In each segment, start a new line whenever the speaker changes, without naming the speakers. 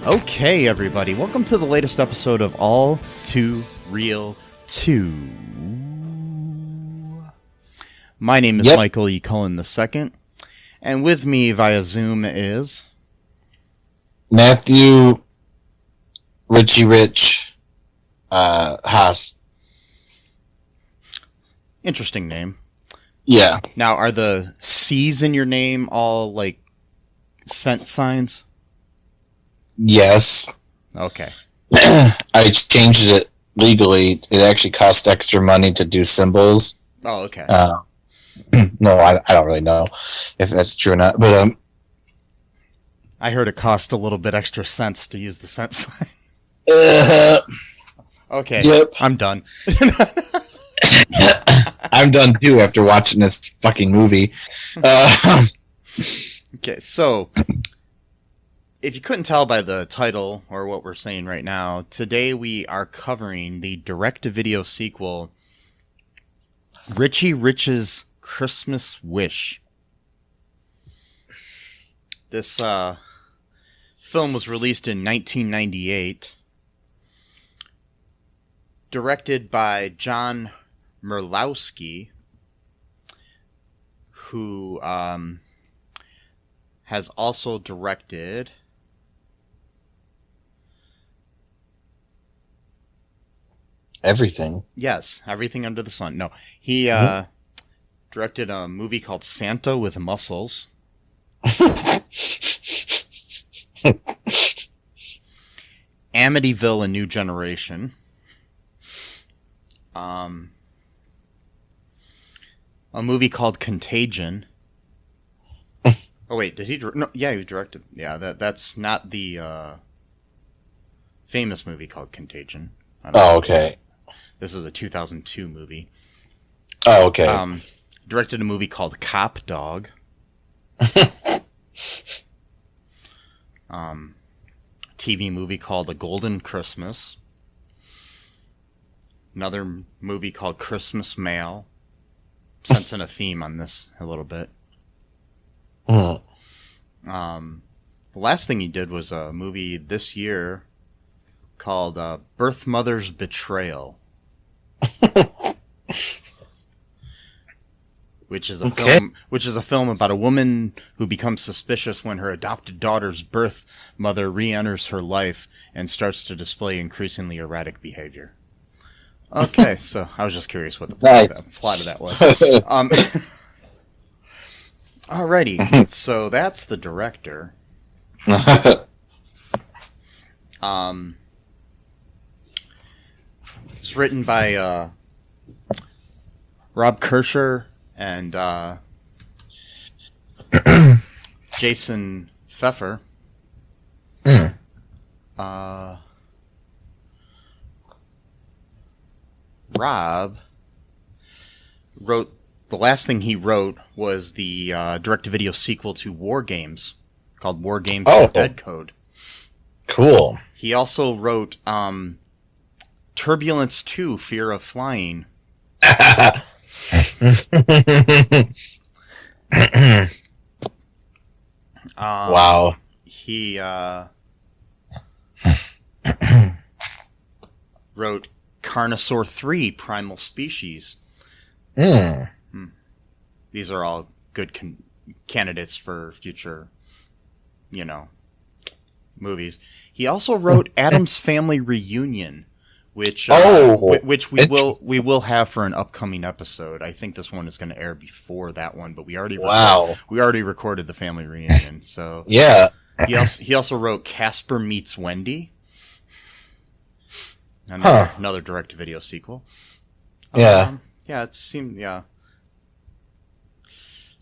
Okay, everybody, welcome to the latest episode of All2ReelToo. My name is Michael E. Cullen II, and with me via Zoom is...
Matthew Richie Rich Haas.
Interesting name.
Yeah.
Now, are the C's in your name all, like, cent signs?
Yes.
Okay.
I changed it legally. It actually cost extra money to do symbols.
Oh, okay.
No, I don't really know if that's true or not. But
I heard it cost a little bit extra cents to use the cent sign. Okay.
Yep.
I'm done.
I'm done too after watching this fucking movie.
Okay, so if you couldn't tell by the title or what we're saying right now, today we are covering the direct-to-video sequel, Richie Rich's Christmas Wish. This film was released in 1998, directed by John Merlowski, who has also directed...
Everything.
Yes, everything under the sun. No, he directed a movie called Santa with Muscles. Amityville: A New Generation. A movie called Contagion. Oh wait, did he? No, yeah, he directed. Yeah, that's not the famous movie called Contagion.
Oh, okay.
This is a 2002 movie.
Oh, okay.
Directed a movie called Cop Dog. TV movie called A Golden Christmas. Another movie called Christmas Mail. Sensing a theme on this a little bit. The last thing he did was a movie this year called Birth Mother's Betrayal. Which is a film about a woman who becomes suspicious when her adopted daughter's birth mother re-enters her life and starts to display increasingly erratic behavior. Okay, so I was just curious what the plot of that was. Alrighty, so that's the director. It's written by Rob Kirscher and Jason Pfeffer. Rob wrote, the last thing he wrote was the direct-to-video sequel to War Games, called War Games for Dead Code.
Cool.
He also wrote Turbulence 2, Fear of Flying.
Wow.
He wrote Carnosaur 3, Primal Species. These are all good candidates for future, movies. He also wrote Addams Family Reunion, which we will have for an upcoming episode. I think this one is going to air before that one, but we already recorded the Family Reunion. So
yeah.
He also wrote Casper Meets Wendy. Another direct-to-video sequel.
Yeah.
Yeah, it seemed... Yeah.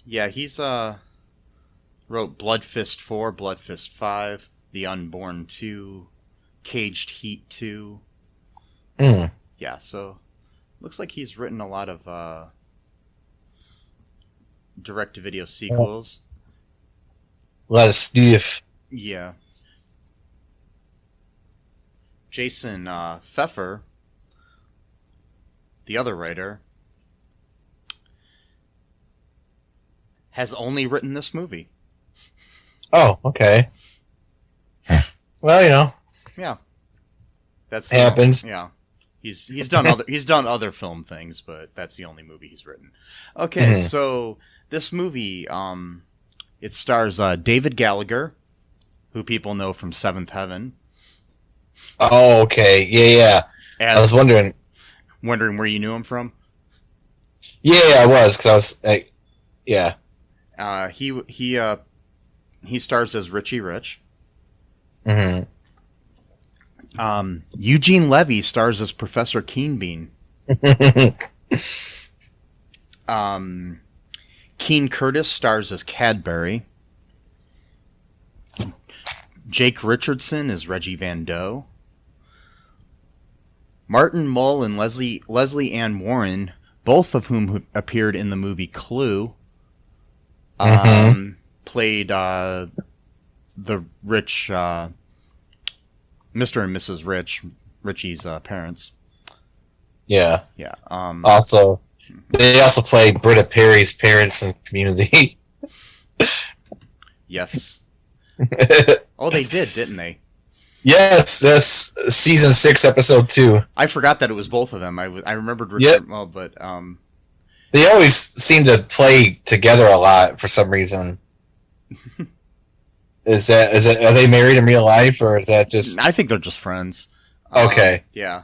Yeah, he's wrote Blood Fist 4, Blood Fist 5, The Unborn 2, Caged Heat 2. Yeah, so looks like he's written a lot of direct-to-video sequels.
A lot of stuff.
Yeah. Jason Pfeffer, the other writer, has only written this movie.
Oh, okay. Well,
Yeah, that's
happens.
Yeah, he's done other film things, but that's the only movie he's written. Okay, so this movie, it stars David Gallagher, who people know from Seventh Heaven.
Oh, okay. Yeah. I was wondering
where you knew him from.
Yeah, I was, because I was. Yeah.
He stars as Richie Rich.
Eugene
Levy stars as Professor Keenbean. Keene Curtis stars as Cadbury. Jake Richardson is Reggie Van Doe. Martin Mull and Lesley Ann Warren, both of whom appeared in the movie Clue, played the Rich, Mr. and Mrs. Rich, Richie's parents.
Yeah.
Yeah.
They also played Britta Perry's parents in Community.
Yes. Oh, they didn't they?
Yes, that's season 6, episode 2.
I forgot that it was both of them. I remembered Richard, well, but
they always seem to play together a lot for some reason. Is it? Are they married in real life, or is that just?
I think they're just friends.
Okay.
Yeah.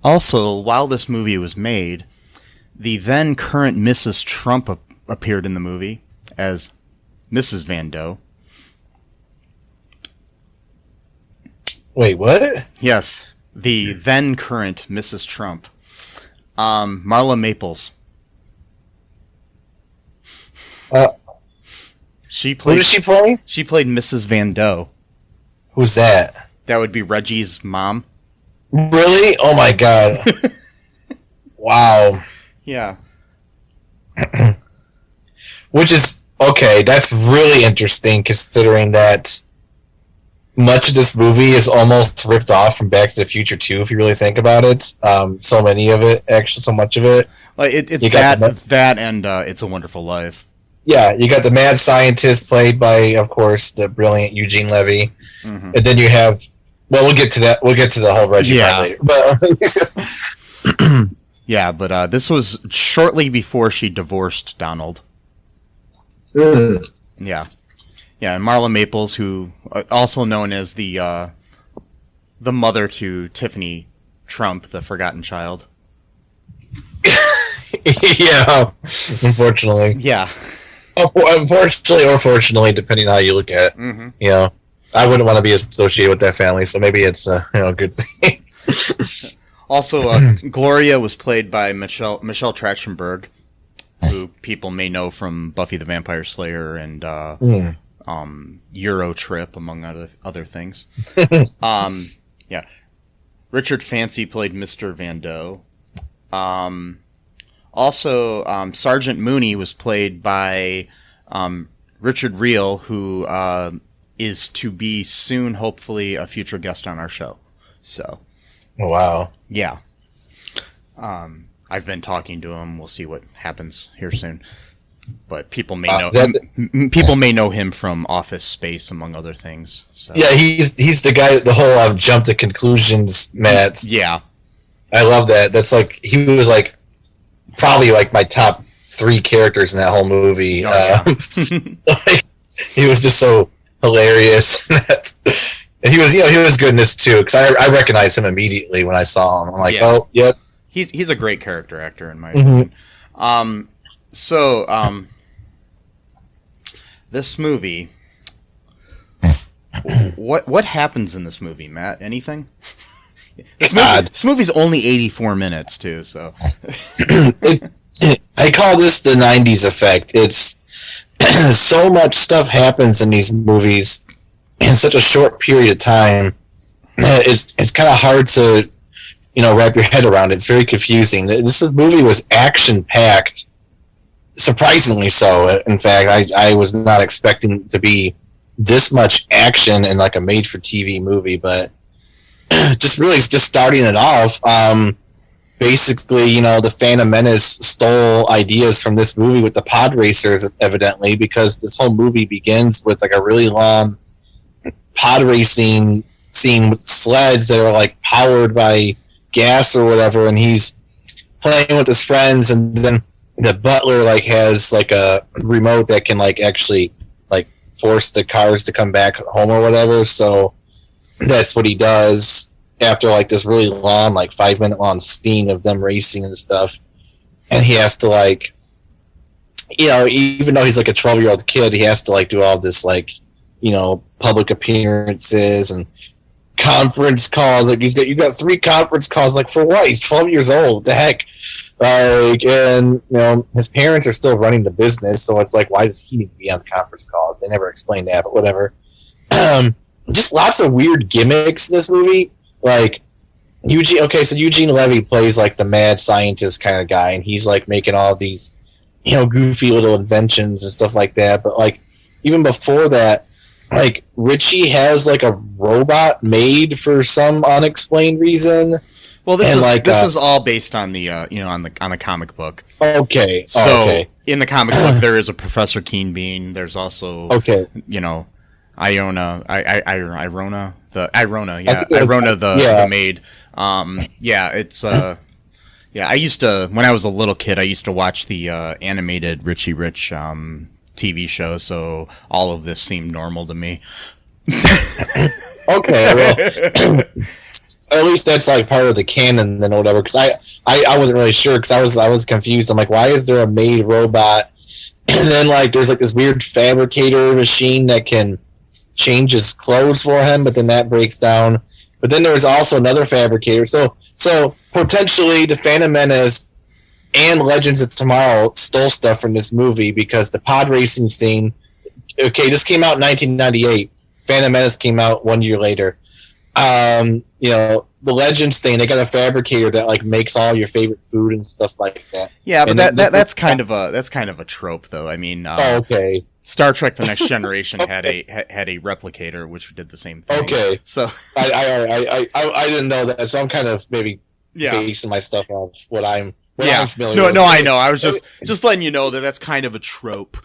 Also, while this movie was made, the then current Mrs. Trump appeared in the movie as Mrs. Van Doe.
Wait, what?
Yes, the then current Mrs. Trump. Marla Maples. Who
did she play?
She played Mrs. Van Doe.
Who's that?
That would be Reggie's mom.
Really? Oh my god. Wow.
Yeah.
Which is, okay, that's really interesting considering that much of this movie is almost ripped off from Back to the Future 2, if you really think about it. So many of it, actually, so much of it.
Like it's that and It's a Wonderful Life.
Yeah, you got the mad scientist played by, of course, the brilliant Eugene Levy. And then you have, well, we'll get to that. We'll get to the whole Reggie part later. But
yeah, but this was shortly before she divorced Donald. Yeah. Yeah, and Marla Maples, who also known as the mother to Tiffany Trump, the forgotten child.
Yeah, unfortunately.
Yeah.
Unfortunately or fortunately, depending on how you look at it. You know, I wouldn't want to be associated with that family, so maybe it's a good thing.
Also, Gloria was played by Michelle Trachtenberg, who people may know from Buffy the Vampire Slayer and Euro Trip, among other things. Yeah, Richard Fancy played Mr. Van Doe. Also, Sergeant Mooney was played by Richard Riehle, who is to be soon, hopefully, a future guest on our show. So,
wow.
Yeah. I've been talking to him. We'll see what happens here soon. But people may know people may know him from Office Space, among other things. So.
Yeah, he's the guy. The whole jump to conclusions, Matt.
Yeah,
I love that. That's like he was like probably like my top 3 characters in that whole movie.
Oh, yeah.
Like, he was just so hilarious. And he was good in this too, because I recognized him immediately when I saw him. I'm like,
yeah.
Oh, yep.
He's a great character actor in my opinion. So, this movie what happens in this movie, Matt? Anything? This movie's only 84 minutes too, so
I call this the 90s effect. It's so much stuff happens in these movies in such a short period of time. It's kind of hard to, wrap your head around it. It's very confusing. This movie was action-packed, surprisingly so. In fact, I was not expecting to be this much action in like a made-for-TV movie, but just starting it off, basically, the Phantom Menace stole ideas from this movie with the pod racers, evidently, because this whole movie begins with like a really long pod racing scene with sleds that are like powered by gas or whatever, and he's playing with his friends, and then the butler like has like a remote that can like actually like force the cars to come back home or whatever. So that's what he does after like this really long, like 5-minute long scene of them racing and stuff. And he has to like, even though he's like a 12-year-old kid, he has to like do all this like, public appearances and conference calls. Like you got 3 conference calls. Like for what? He's 12 years old. What the heck? Like, and his parents are still running the business, so it's like, why does he need to be on conference calls? They never explained that, but whatever. Just lots of weird gimmicks in this movie. Like Eugene Levy plays like the mad scientist kind of guy, and he's like making all these, goofy little inventions and stuff like that. But like even before that, like Richie has like a robot made for some unexplained reason.
Well, this is all based on the on the comic book.
Okay.
So in the comic book, there is a Professor Keenbean. There's also Irona, the maid. I used to, when I was a little kid, I used to watch the animated Richie Rich TV show, so all of this seemed normal to me.
Okay, well, at least that's like part of the canon then or whatever, because I wasn't really sure, because I was confused. I'm like, why is there a maid robot? And then like there's like this weird fabricator machine that can change his clothes for him, but then that breaks down. But then there's also another fabricator. So potentially the Phantom Menace and Legends of Tomorrow stole stuff from this movie, because the pod racing scene, this came out in 1998. Phantom Menace came out 1 year later. The Legends thing, they got a fabricator that like makes all your favorite food and stuff like that.
Yeah, but that's kind of a trope, though. I mean,
okay.
Star Trek: The Next Generation had a replicator which did the same thing. Okay, so
I didn't know that, so I'm kind of maybe basing my stuff on what I'm familiar with.
No, I know. I was just letting you know that that's kind of a trope.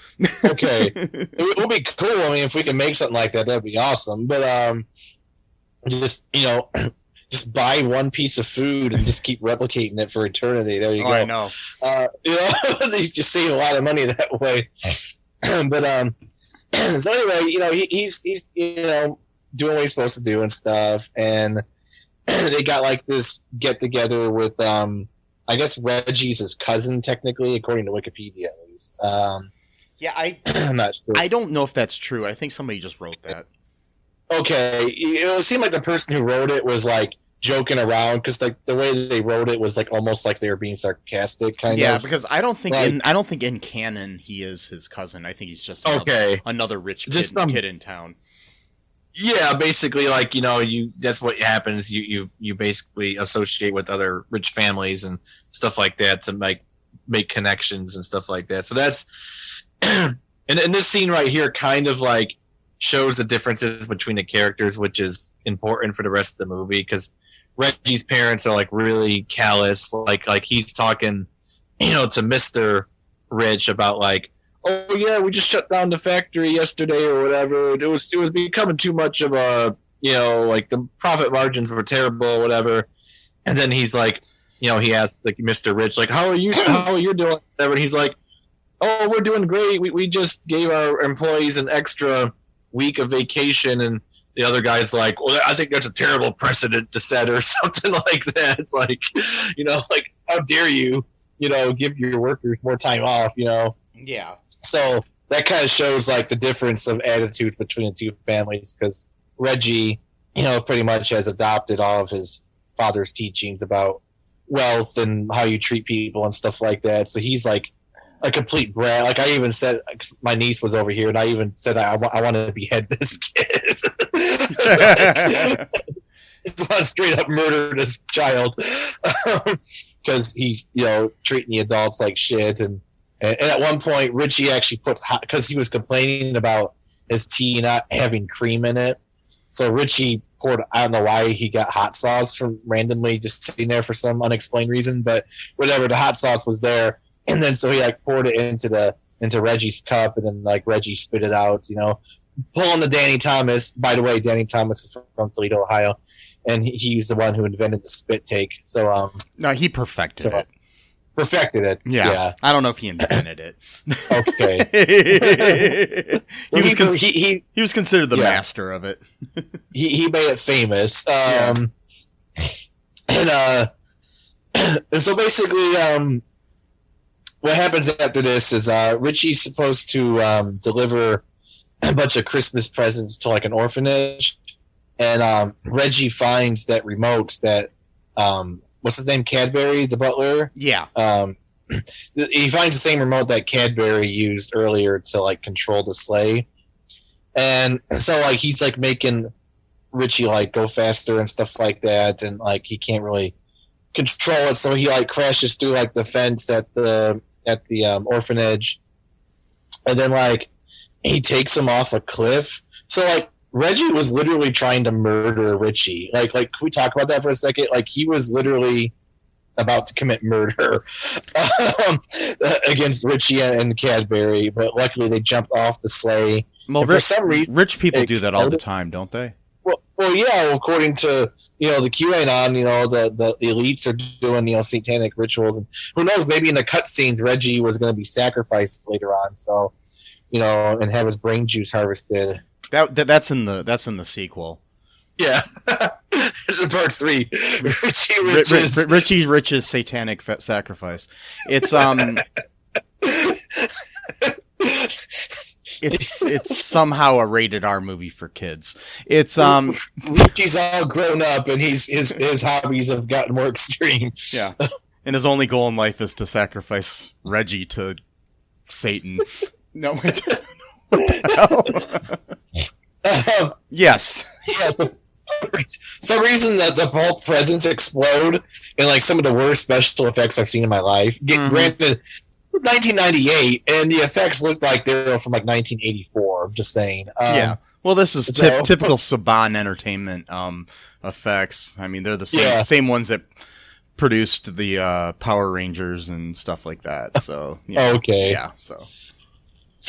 Okay, it would be cool. I mean, if we can make something like that, that'd be awesome. But just buy one piece of food and just keep replicating it for eternity. There you go.
I know.
You just save a lot of money that way. But so anyway, he's doing what he's supposed to do and stuff, and they got like this get together with I guess Reggie's his cousin, technically, according to Wikipedia at least.
I'm not sure. I don't know if that's true. I think somebody just wrote that.
Okay, it seemed like the person who wrote it was like joking around, because like the way they wrote it was like almost like they were being sarcastic, kind of.
Yeah, because I don't think in canon he is his cousin. I think he's just another rich kid in town.
Yeah, basically, like that's what happens. You basically associate with other rich families and stuff like that to make connections and stuff like that. So that's and this scene right here kind of like shows the differences between the characters, which is important for the rest of the movie, because Reggie's parents are like really callous. Like he's talking, to Mr. Rich about like, oh yeah, we just shut down the factory yesterday or whatever. It was becoming too much of a, like the profit margins were terrible or whatever. And then he's like, he asked like Mr. Rich, like, how are you doing? Whatever. And he's like, oh, we're doing great. We just gave our employees an extra week of vacation. And the other guy's like, well, I think that's a terrible precedent to set or something like that. It's like, like, how dare you, give your workers more time off, Yeah. So that kind of shows like the difference of attitudes between the two families, because Reggie, pretty much has adopted all of his father's teachings about wealth and how you treat people and stuff like that. So he's like a complete brat. Like I even said, my niece was over here, and I even said I want to behead this kid. Just want to straight up murder this child because he's treating the adults like shit. And at one point, Richie actually puts because he was complaining about his tea not having cream in it. So Richie poured, I don't know why he got hot sauce from randomly just sitting there for some unexplained reason, but whatever, the hot sauce was there. And then so he like poured it into Reggie's cup, and then like Reggie spit it out, pulling the Danny Thomas. By the way, Danny Thomas is from Toledo, Ohio, and he's the one who invented the spit take. So
no, he perfected it.
Perfected it. Yeah.
I don't know if he invented it.
Okay.
he was considered the master of it.
he made it famous. And so basically, what happens after this is Richie's supposed to deliver a bunch of Christmas presents to like an orphanage, and Reggie finds that remote that what's his name, Cadbury, the butler.
Yeah.
He finds the same remote that Cadbury used earlier to like control the sleigh, and so like he's like making Richie like go faster and stuff like that, and like he can't really control it, so he like crashes through like the fence at the orphanage, and then like he takes him off a cliff. So like Reggie was literally trying to murder Richie. Like can we talk about that for a second? Like he was literally about to commit murder against Richie and Cadbury, but luckily they jumped off the sleigh.
Well, for some reason, rich people do that all the time, don't they?
Well, yeah. According to the QAnon, the elites are doing satanic rituals, and who knows? Maybe in the cutscenes, Reggie was going to be sacrificed later on. So, and have his brain juice harvested.
That's in the sequel.
Yeah, it's in part 3.
Richie's richest satanic sacrifice. It's It's somehow a rated R movie for kids. It's
Richie's all grown up, and his hobbies have gotten more extreme.
Yeah, and his only goal in life is to sacrifice Reggie to Satan. No, what the hell? Yes. Yeah.
For some reason that the vault presents explode, and like some of the worst special effects I've seen in my life. Granted, 1998, and the effects looked like they were from like 1984. I'm just saying.
Yeah. Well, this is typical Saban Entertainment effects. I mean, they're the same ones that produced the Power Rangers and stuff like that. So
okay.
Yeah. So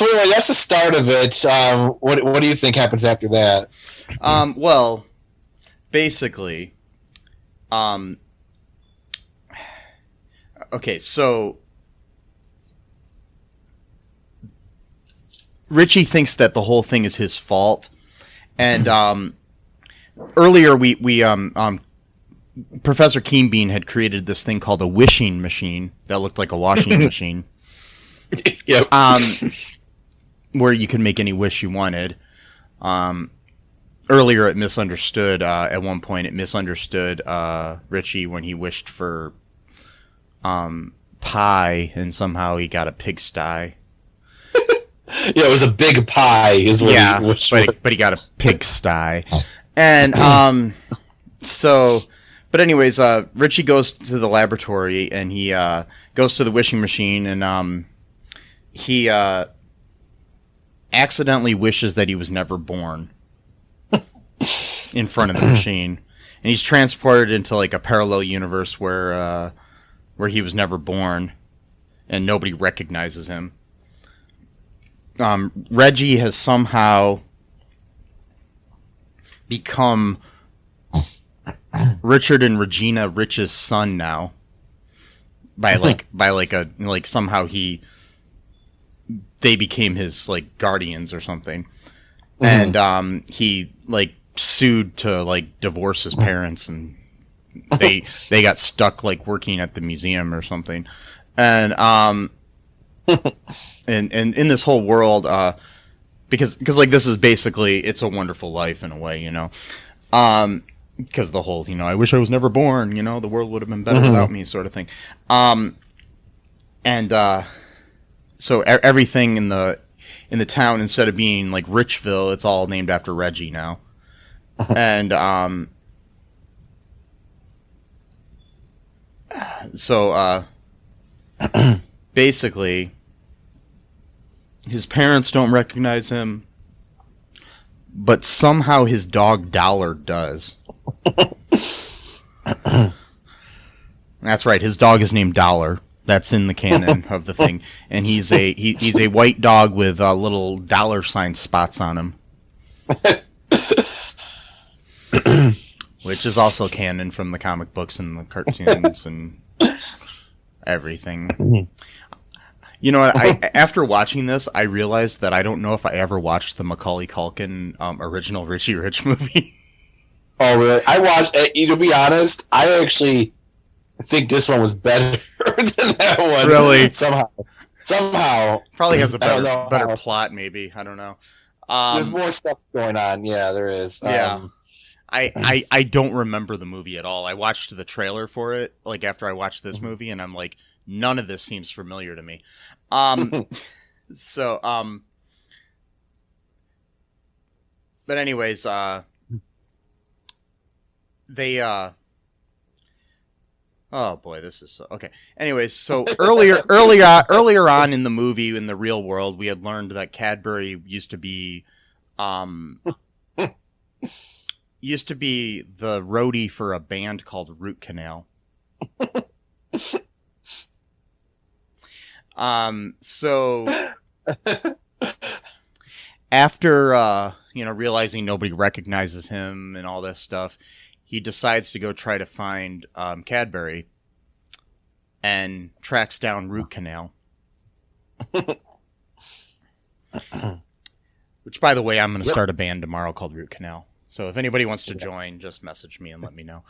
anyway, that's the start of it. What do you think happens after that?
Well, basically, okay, so Richie thinks that the whole thing is his fault, and earlier we Professor Keenbean had created this thing called a wishing machine that looked like a washing machine.
Yep.
Where you could make any wish you wanted. Earlier, it misunderstood. At one point, it misunderstood Richie when he wished for pie, and somehow he got a pigsty.
Yeah, it was a big pie. Is what he wished for.
But he got a pigsty, and But anyways, Richie goes to the laboratory, and he goes to the wishing machine, and he accidentally wishes that he was never born. In front of the machine, and he's transported into like a parallel universe where he was never born, and nobody recognizes him. Reggie has somehow become Richard and Regina Rich's son now. Somehow they became his like guardians or something, and he like sued to like divorce his parents, and they got stuck like working at the museum or something, and in this whole world, because like this is basically It's a Wonderful Life in a way, because the whole I wish I was never born, the world would have been better without me sort of thing. So everything in the town, instead of being like Richville, it's all named after Reggie now. And so basically his parents don't recognize him, but somehow his dog Dollar does. That's right, his dog is named Dollar. That's in the canon of the thing, and he's a white dog with little dollar sign spots on him, which is also canon from the comic books and the cartoons and everything. You know what? After watching this, I realized that I don't know if I ever watched the Macaulay Culkin original Richie Rich movie.
Oh, really? I watched. To be honest, I actually think this one was better than that one.
Really?
Somehow.
Probably has a better plot, maybe. I don't know.
There's more stuff going on. Yeah, there is.
Yeah. I don't remember the movie at all. I watched the trailer for it, like, after I watched this movie, and I'm like, none of this seems familiar to me. So, but anyways, they, oh boy, this is so okay. Anyways, so earlier on in the movie, in the real world, we had learned that Cadbury used to be the roadie for a band called Root Canal. So after realizing nobody recognizes him and all this stuff, he decides to go try to find Cadbury and tracks down Root Canal. Which, by the way, I'm going to start a band tomorrow called Root Canal. So if anybody wants to join, just message me and let me know.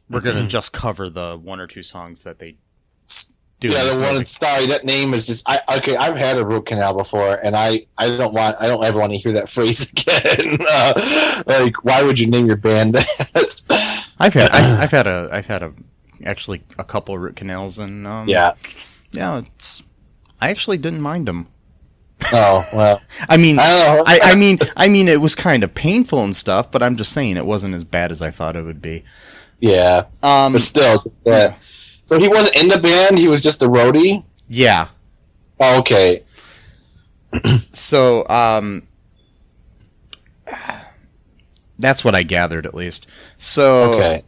We're going to just cover the one or two songs that they do.
Yeah, the one. Sorry, that name is just. I've had a root canal before, and I don't ever want to hear that phrase again. Like, why would you name your band that?
I've had actually a couple of root canals, and I actually didn't mind them.
Oh well.
I mean, it was kind of painful and stuff, but I'm just saying it wasn't as bad as I thought it would be.
Yeah. But still, yeah. So he wasn't in the band. He was just a roadie.
Yeah.
Oh, okay.
So, that's what I gathered, at least. So,
okay.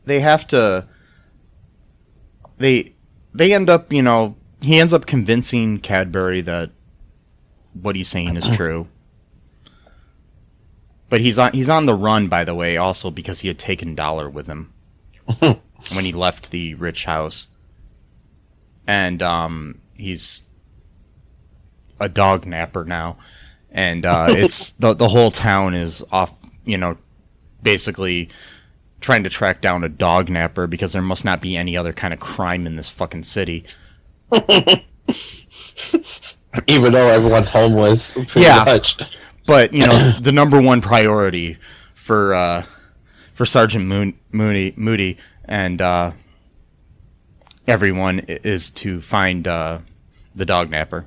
They have to. They end up, he ends up convincing Cadbury that what he's saying is true. But he's on the run, by the way, also because he had taken Dollar with him when he left the rich house. And he's a dog napper now. And it's the whole town is off, basically trying to track down a dog napper because there must not be any other kind of crime in this fucking city.
Even though everyone's homeless, pretty much.
But the number one priority for Sergeant Moody and everyone is to find the dog napper.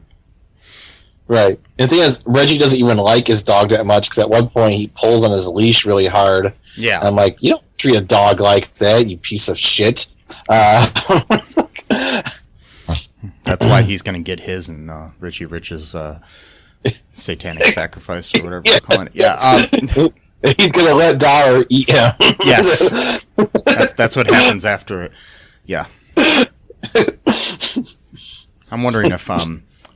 Right. And the thing is, Reggie doesn't even like his dog that much because at one point he pulls on his leash really hard.
Yeah.
And I'm like, you don't treat a dog like that, you piece of shit.
That's why he's going to get his and Richie Rich's satanic sacrifice or whatever they're calling it. Yeah.
He's going to let Dollar eat him.
Yes. That's what happens after it. Yeah. I'm wondering if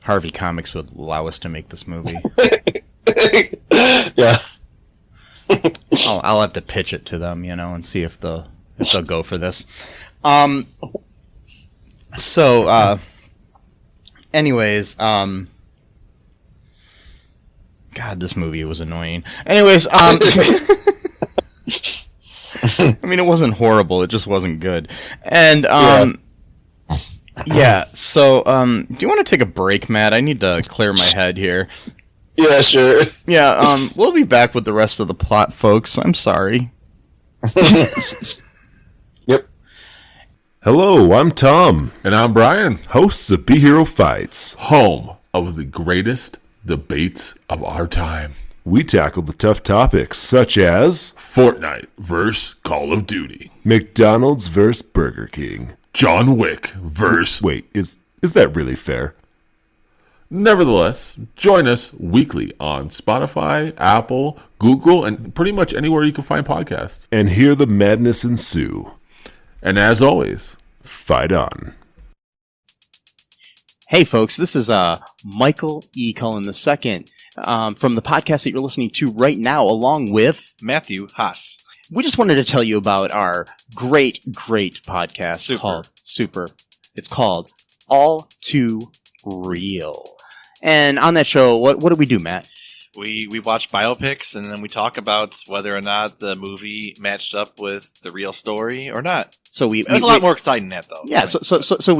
Harvey Comics would allow us to make this movie.
Yeah.
I'll have to pitch it to them, and see if they'll go for this. So, anyways, God, this movie was annoying. Anyways, I mean, it wasn't horrible. It just wasn't good. And, Yeah, so, do you want to take a break, Matt? I need to clear my head here.
Yeah, sure.
Yeah, we'll be back with the rest of the plot, folks. I'm sorry.
Yep.
Hello, I'm Tom,
And I'm Brian,
hosts of Be Hero Fights.
home of the greatest debates of our time.
We tackle the tough topics such as
Fortnite versus Call of Duty.
McDonald's vs. Burger King.
John Wick versus...
Wait, is that really fair?
Nevertheless, join us weekly on Spotify, Apple, Google, and pretty much anywhere you can find podcasts.
And hear the madness ensue.
And as always,
Fight on.
Hey, folks, this is Michael E. Cullen II from the podcast that you're listening to right now, along with
Matthew Haas.
We just wanted to tell you about our great podcast called Super. It's called All2Real. And on that show, what do we do, Matt?
We watch biopics and then we talk about whether or not the movie matched up with the real story or not.
So
It was a lot more exciting than that, though.
Yeah, so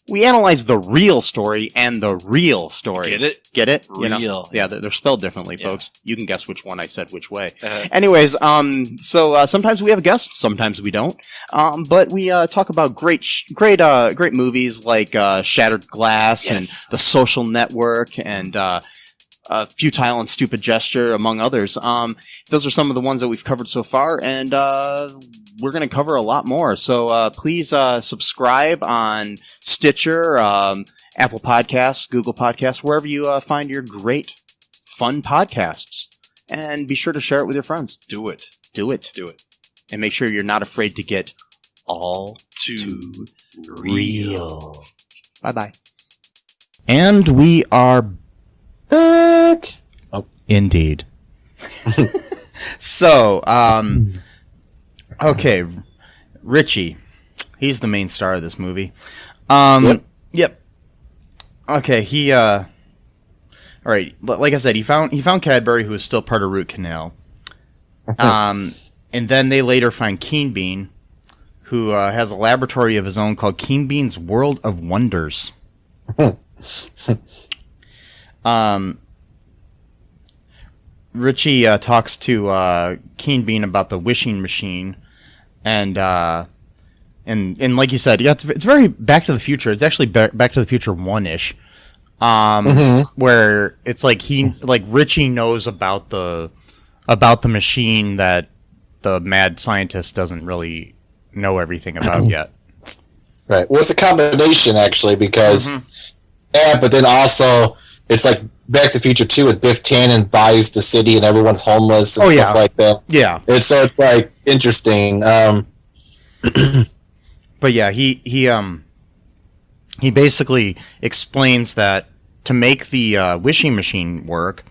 we analyze the real story and the real story.
Get it?
Get it?
Real.
Yeah, they're spelled differently,
Yeah.
folks. You can guess which one I said which way.
Uh-huh.
Anyways, so sometimes we have guests, sometimes we don't. But we talk about great movies like Shattered Glass and The Social Network and Futile and Stupid Gesture, among others. Those are some of the ones that we've covered so far, and we're going to cover a lot more. So please subscribe on Stitcher, Apple Podcasts, Google Podcasts, wherever you find your great, fun podcasts. And be sure to share it with your friends.
Do it.
Do it.
Do it.
And make sure you're not afraid to get all too real. Bye-bye. And we are
Back.
indeed. So, okay, Richie, he's the main star of this movie. Yep. Okay, he all right, like I said, he found Cadbury, who was still part of Root Canal. And then they later find Keenbean, who has a laboratory of his own called Keenbean's World of Wonders. Richie talks to Keenbean about the wishing machine, and like you said, yeah, it's very Back to the Future. It's actually Back to the Future 1-ish, where it's like Richie knows about the machine that the mad scientist doesn't really know everything about yet.
Right. Well, it's a combination, actually, because... Yeah, but then also, it's like Back to the Future 2 with Biff Tannen buys the city and everyone's homeless and stuff like that.
Yeah.
It's like interesting.
But yeah, he basically explains that to make the wishing machine work,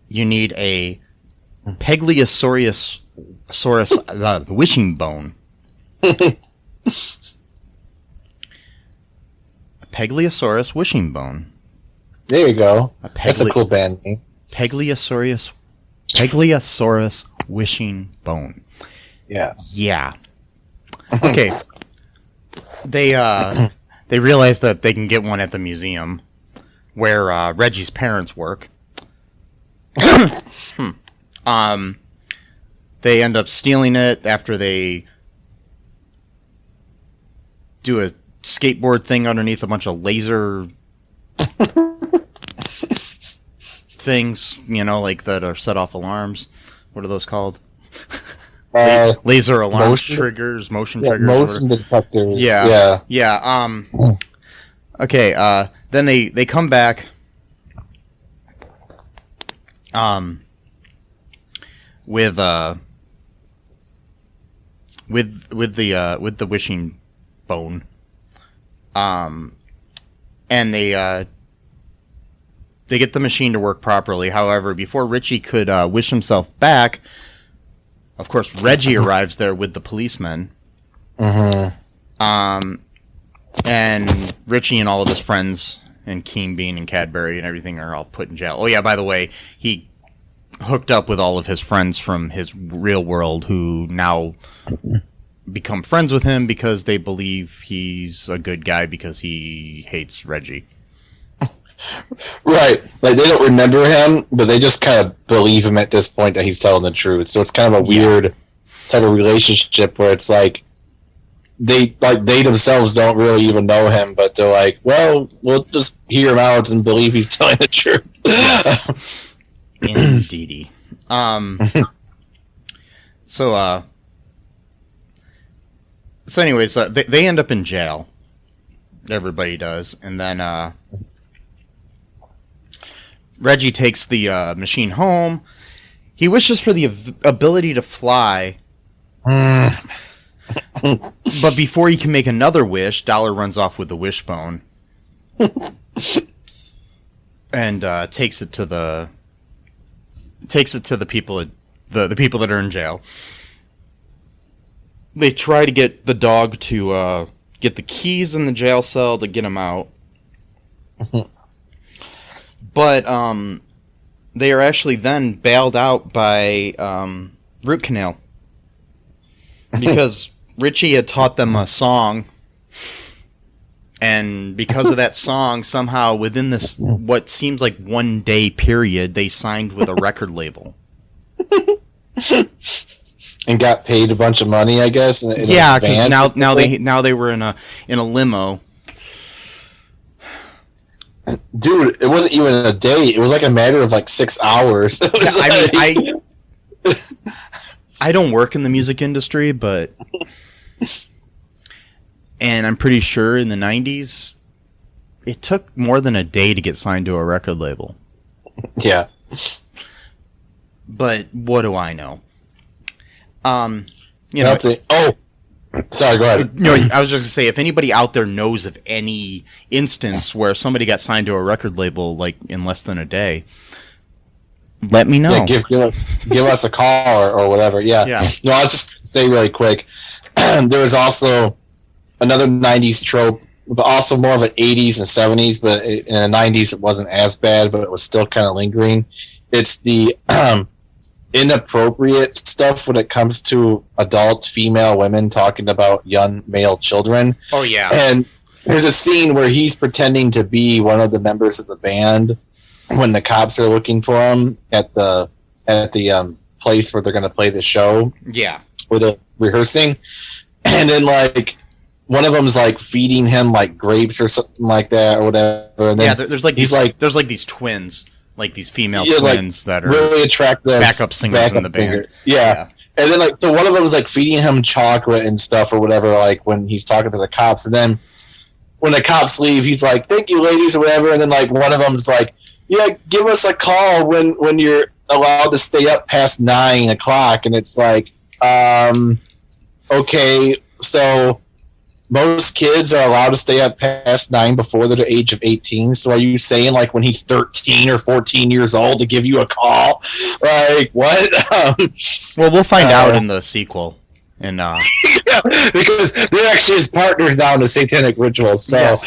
you need a Pegliosaurus wishing bone. Pegliosaurus wishing bone.
There you go. That's a cool band name.
Pegliosaurus wishing bone.
Yeah.
Yeah. Okay. They realize that they can get one at the museum where Reggie's parents work. They end up stealing it after they do a skateboard thing underneath a bunch of laser things, like that are set off alarms. What are those called? Laser alarm motion triggers. Motion
detectors.
Yeah. Okay. Then they come back. With the wishing bone. And they get the machine to work properly. However, before Richie could wish himself back, of course, Reggie arrives there with the policemen. And Richie and all of his friends and Keenbean and Cadbury and everything are all put in jail. Oh yeah, by the way, he hooked up with all of his friends from his real world who now become friends with him because they believe he's a good guy because he hates Reggie.
Right. Like, they don't remember him, but they just kind of believe him at this point that he's telling the truth. So it's kind of a weird type of relationship where it's like they themselves don't really even know him, but they're like, well, we'll just hear him out and believe he's telling the truth.
Yes. Indeedy. So anyways, they end up in jail. Everybody does. And then Reggie takes the machine home. He wishes for the ability to fly. But before he can make another wish, Dollar runs off with the wishbone. And takes it to the people the people that are in jail. They try to get the dog to get the keys in the jail cell to get him out. But they are actually then bailed out by root canal. Because Richie had taught them a song. And because of that song, somehow within this, what seems like 1 day period, they signed with a record label.
And got paid a bunch of money, I guess.
Yeah, because now they were in a limo.
Dude, it wasn't even a day. It was like a matter of like 6 hours.
I don't work in the music industry, but and I'm pretty sure in the 90s, it took more than a day to get signed to a record label.
Yeah.
But what do I know? Sorry,
go ahead.
No, I was just going to say, if anybody out there knows of any instance where somebody got signed to a record label like in less than a day, let me know.
Yeah, give us a call or whatever. Yeah. No, I'll just say really quick. There was also another 90s trope, but also more of an 80s and 70s, but in the 90s it wasn't as bad, but it was still kind of lingering. It's the inappropriate stuff when it comes to adult female women talking about young male children. Oh, yeah. And there's a scene where he's pretending to be one of the members of the band when the cops are looking for him at the place where they're going to play the show.
Yeah.
Where they're rehearsing. And then, like, one of them's like feeding him like grapes or something like that or whatever. And then
there's like these twins, like these female twins that are
really attractive
backup singers in the band.
Yeah. And then like so one of them was like feeding him chocolate and stuff or whatever, like when he's talking to the cops. And then when the cops leave, he's like, "Thank you, ladies," or whatever. And then like one of them's like, "Yeah, give us a call when you're allowed to stay up past 9 o'clock." And it's like, okay, so most kids are allowed to stay up past 9 before they're the age of 18. So are you saying like when he's 13 or 14 years old to give you a call? Like what?
Well, we'll find out in the sequel. And
yeah, because they're actually his partners now in the satanic rituals. So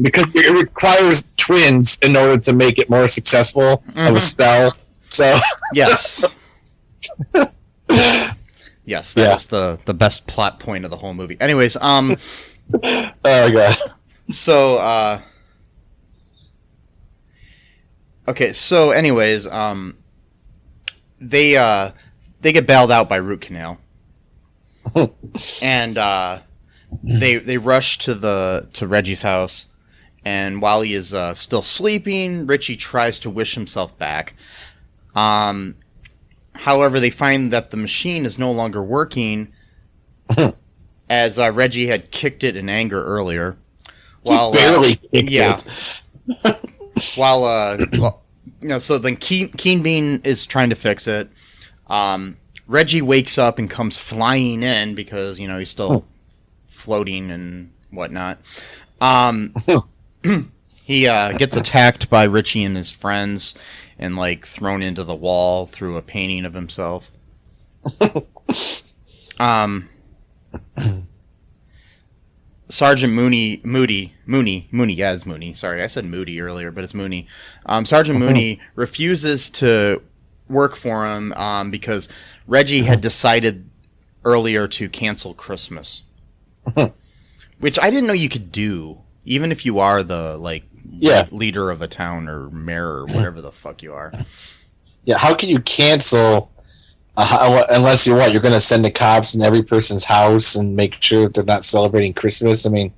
because it requires twins in order to make it more successful of a spell. So
yes. Yes, that's the best plot point of the whole movie. Anyways,
oh god.
So okay, so anyways, they get bailed out by root canal. And they rush to Reggie's house, and while he is still sleeping, Richie tries to wish himself back. However, they find that the machine is no longer working, as Reggie had kicked it in anger earlier. While
barely kicked it.
So then Keenbean is trying to fix it. Reggie wakes up and comes flying in because he's still floating and whatnot. He gets attacked by Richie and his friends, and like thrown into the wall through a painting of himself. Sergeant Mooney, yeah, it's Mooney. Sorry, I said Moody earlier, but it's Mooney. Sergeant Mooney refuses to work for him because Reggie had decided earlier to cancel Christmas, which I didn't know you could do, even if you are the leader of a town or mayor or whatever the fuck you are.
Yeah, how can you cancel unless you're going to send the cops in every person's house and make sure that they're not celebrating Christmas? I mean,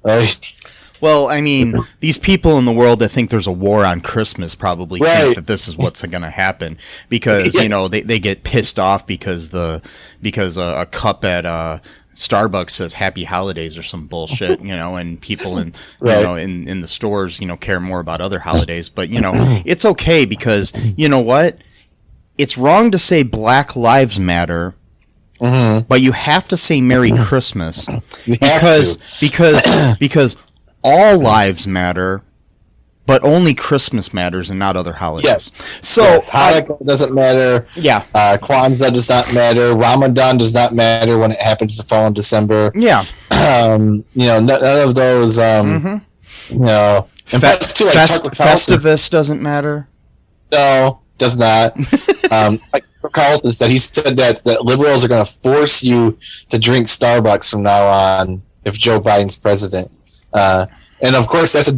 right?
Well, I mean, these people in the world that think there's a war on Christmas probably think that this is what's going to happen because they get pissed off because a cup at Starbucks says Happy Holidays or some bullshit, and people in in the stores care more about other holidays. But it's okay because you know what? It's wrong to say Black Lives Matter. But you have to say Merry Christmas because all lives matter, but only Christmas matters and not other holidays. Yes. So
Hanukkah doesn't matter. Yeah. Kwanzaa does not matter. Ramadan does not matter when it happens to fall in December.
Yeah.
None of those.
Festivus doesn't matter.
No, does not. Like Carlton said, he said that liberals are going to force you to drink Starbucks from now on if Joe Biden's president. And of course, that's a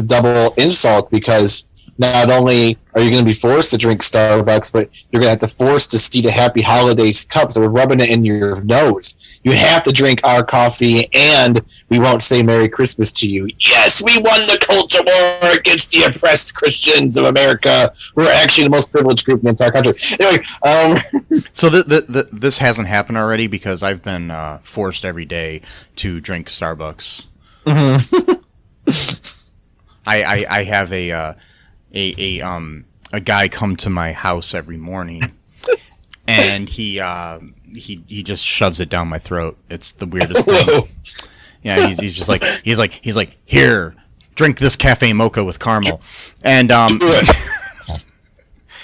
double insult because not only are you going to be forced to drink Starbucks, but you're going to have to force to see the Happy Holidays cups that are rubbing it in your nose. You have to drink our coffee, and we won't say Merry Christmas to you. Yes, we won the culture war against the oppressed Christians of America. We're actually the most privileged group in the entire country. Anyway,
so this hasn't happened already because I've been forced every day to drink Starbucks. I have a guy come to my house every morning, and he just shoves it down my throat. It's the weirdest thing. Yeah, he's just like here, drink this cafe mocha with caramel, and
well,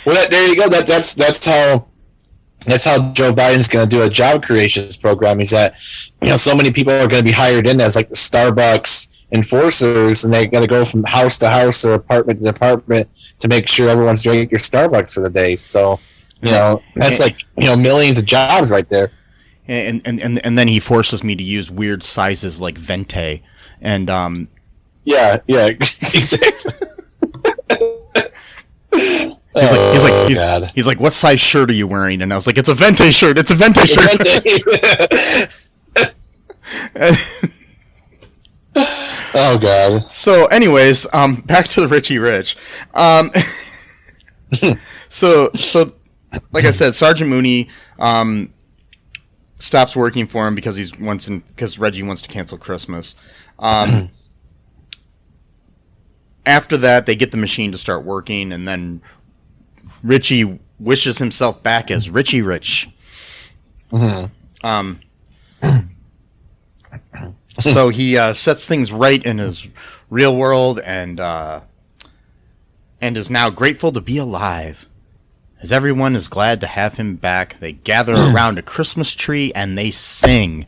there you go. That's how Joe Biden's going to do a job creations program. He's that so many people are going to be hired in as like the Starbucks enforcers, and they got to go from house to house or apartment to apartment to make sure everyone's drinking your Starbucks for the day. So that's millions of jobs right there.
And then he forces me to use weird sizes like Venti, and
yeah, exactly.
He's like, what size shirt are you wearing? And I was like, it's a Venti shirt. It's a Venti shirt.
Oh God.
So, anyways, back to the Richie Rich. So, like I said, Sergeant Mooney stops working for him because because Reggie wants to cancel Christmas. After that, they get the machine to start working, and then Richie wishes himself back as Richie Rich. So he sets things right in his real world and is now grateful to be alive. As everyone is glad to have him back, they gather around a Christmas tree and they sing.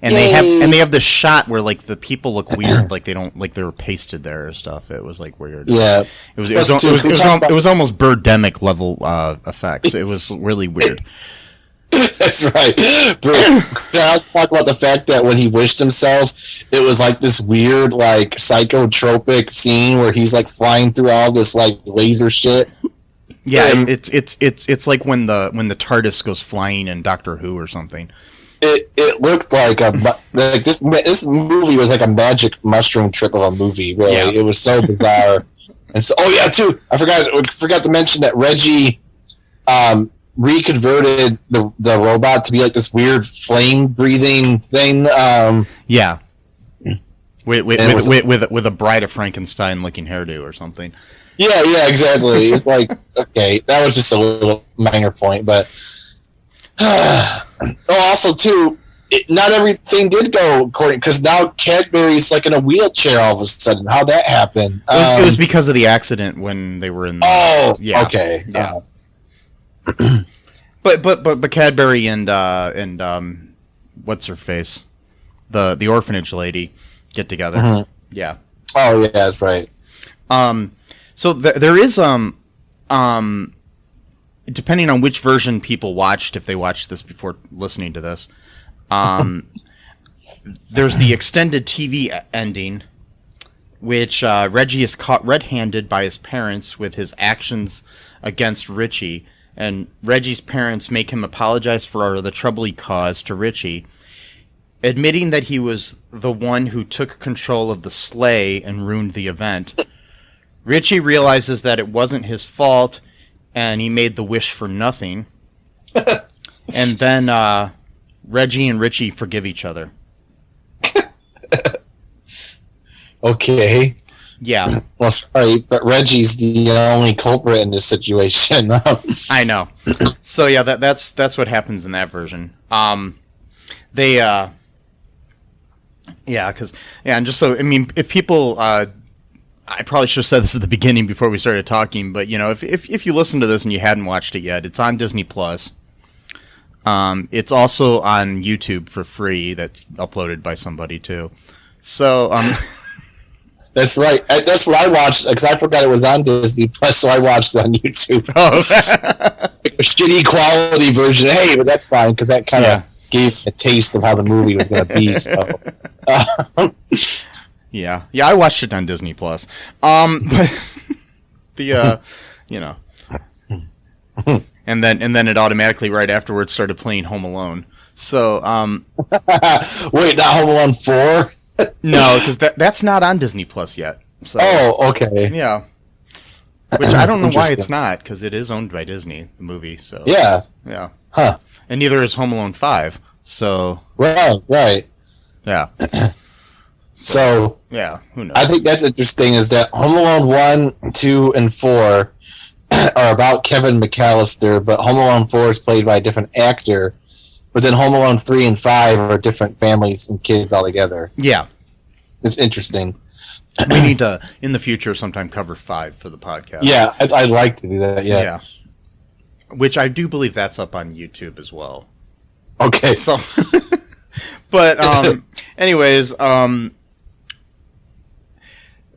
And they have this shot where like the people look weird, like they were pasted there or stuff. It was like weird.
Yeah,
it was almost Birdemic level effects. It was really weird.
That's right. I'll talk about the fact that when he wished himself, it was like this weird, like psychotropic scene where he's like flying through all this like laser shit.
Yeah, it's like when the TARDIS goes flying in Doctor Who or something.
It looked like this movie was like a magic mushroom trip of a movie. Really, yeah. It was so bizarre. And so, too, I forgot to mention that Reggie reconverted the robot to be like this weird flame breathing thing.
Yeah, with a Bride of Frankenstein looking hairdo or something.
Yeah, exactly. It's like, okay, that was just a little minor point, but also too, not everything did go according, because now Cadbury's like in a wheelchair all of a sudden. How'd that happen?
It was because of the accident when they were in.
Okay,
yeah. But Cadbury and what's her face, the orphanage lady get together.
Mm-hmm.
Yeah.
Oh yeah, that's right.
So there is depending on which version people watched, if they watched this before listening to this, there's the extended TV ending, which Reggie is caught red-handed by his parents with his actions against Richie, and Reggie's parents make him apologize for the trouble he caused to Richie, admitting that he was the one who took control of the sleigh and ruined the event. Richie realizes that it wasn't his fault, and he made the wish for nothing. And then Reggie and Richie forgive each other.
Okay.
Yeah.
Well, sorry, but Reggie's the only culprit in this situation.
I know. So yeah, that's what happens in that version. And just so, I mean, if people, I probably should have said this at the beginning before we started talking, but you know, if you listen to this and you hadn't watched it yet, it's on Disney Plus. It's also on YouTube for free. That's uploaded by somebody too. So,
That's right. That's what I watched, because I forgot it was on Disney Plus, so I watched it on YouTube.
Oh.
A shitty quality version. Hey, but that's fine, because that kind of gave me a taste of how the movie was going to be. So.
Yeah, I watched it on Disney Plus. But the you know, and then it automatically right afterwards started playing Home Alone. So
wait, not Home Alone 4?
No, because that's not on Disney Plus yet. So,
oh, okay.
Yeah. Which I don't know why it's not, because it is owned by Disney, the movie. So
yeah.
Huh. And neither is Home Alone 5. So
right.
Yeah.
So
yeah, who knows?
I think that's interesting is that Home Alone 1, 2, and 4 are about Kevin McAllister, but Home Alone 4 is played by a different actor. But then Home Alone 3 and 5 are different families and kids all together.
Yeah.
It's interesting.
We need to, in the future, sometime cover 5 for the podcast.
Yeah, I'd like to do that, yeah.
Which I do believe that's up on YouTube as well.
Okay.
So, but, anyways, do you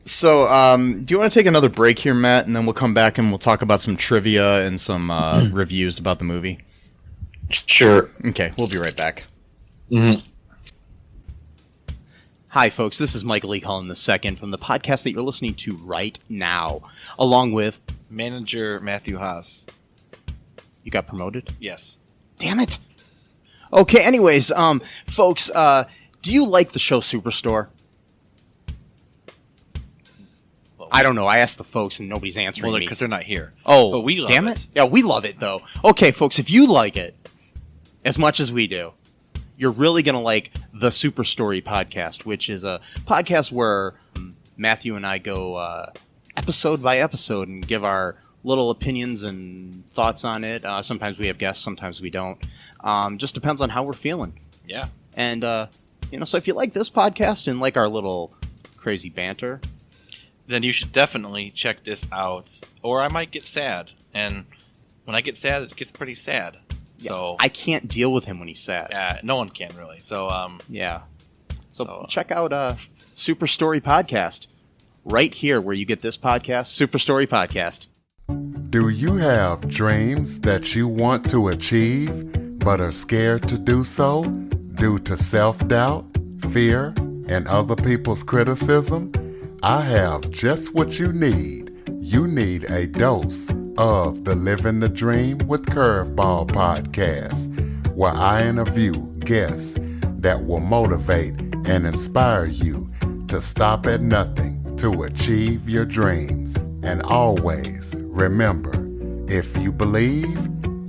want to take another break here, Matt? And then we'll come back and we'll talk about some trivia and some reviews about the movie.
Sure.
Okay, we'll be right back.
Mm-hmm.
Hi, folks. This is Michael E. Cullen II from the podcast that you're listening to right now, along with
Manager Matthew Haas.
You got promoted?
Yes.
Damn it. Okay, anyways, folks, do you like the show Superstore? I don't know. I asked the folks and nobody's answering me.
Because they're not here.
Oh,
but we love
damn it. Yeah, we love it, though. Okay, folks, if you like it as much as we do, you're really going to like the Super Story podcast, which is a podcast where Matthew and I go episode by episode and give our little opinions and thoughts on it. Sometimes we have guests, sometimes we don't. Just depends on how we're feeling.
Yeah.
And, so if you like this podcast and like our little crazy banter,
then you should definitely check this out. Or I might get sad. And when I get sad, it gets pretty sad.
yeah,
So
I can't deal with him when he's sad.
yeah, no one can really. So
Yeah. So check out Super Story Podcast right here where you get this podcast, Super Story Podcast.
Do you have dreams that you want to achieve but are scared to do so due to self-doubt, fear, and other people's criticism? I have just what you need. You need a dose of the Living the Dream with Curveball podcast, where I interview guests that will motivate and inspire you to stop at nothing to achieve your dreams. And always remember, if you believe,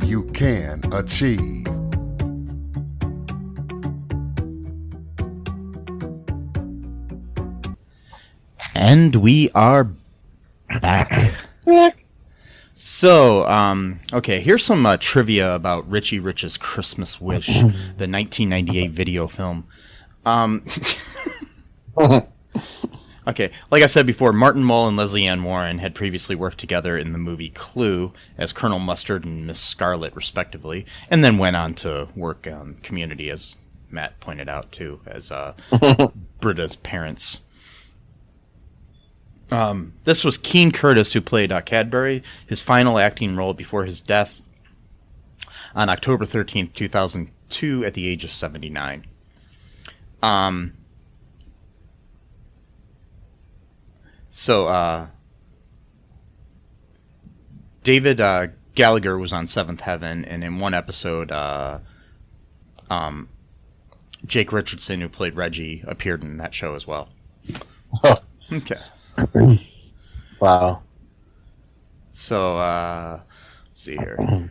you can achieve.
And we are back. So, okay, here's some trivia about Richie Rich's Christmas Wish, the 1998 video film. Okay, like I said before, Martin Mull and Lesley Ann Warren had previously worked together in the movie Clue as Colonel Mustard and Miss Scarlet, respectively, and then went on to work on Community, as Matt pointed out, too, as Britta's parents. This was Keene Curtis who played Cadbury, his final acting role before his death on October 13th, 2002, at the age of 79. David Gallagher was on Seventh Heaven, and in one episode, Jake Richardson, who played Reggie, appeared in that show as well.
Oh.
Okay.
Wow.
So, let's see here.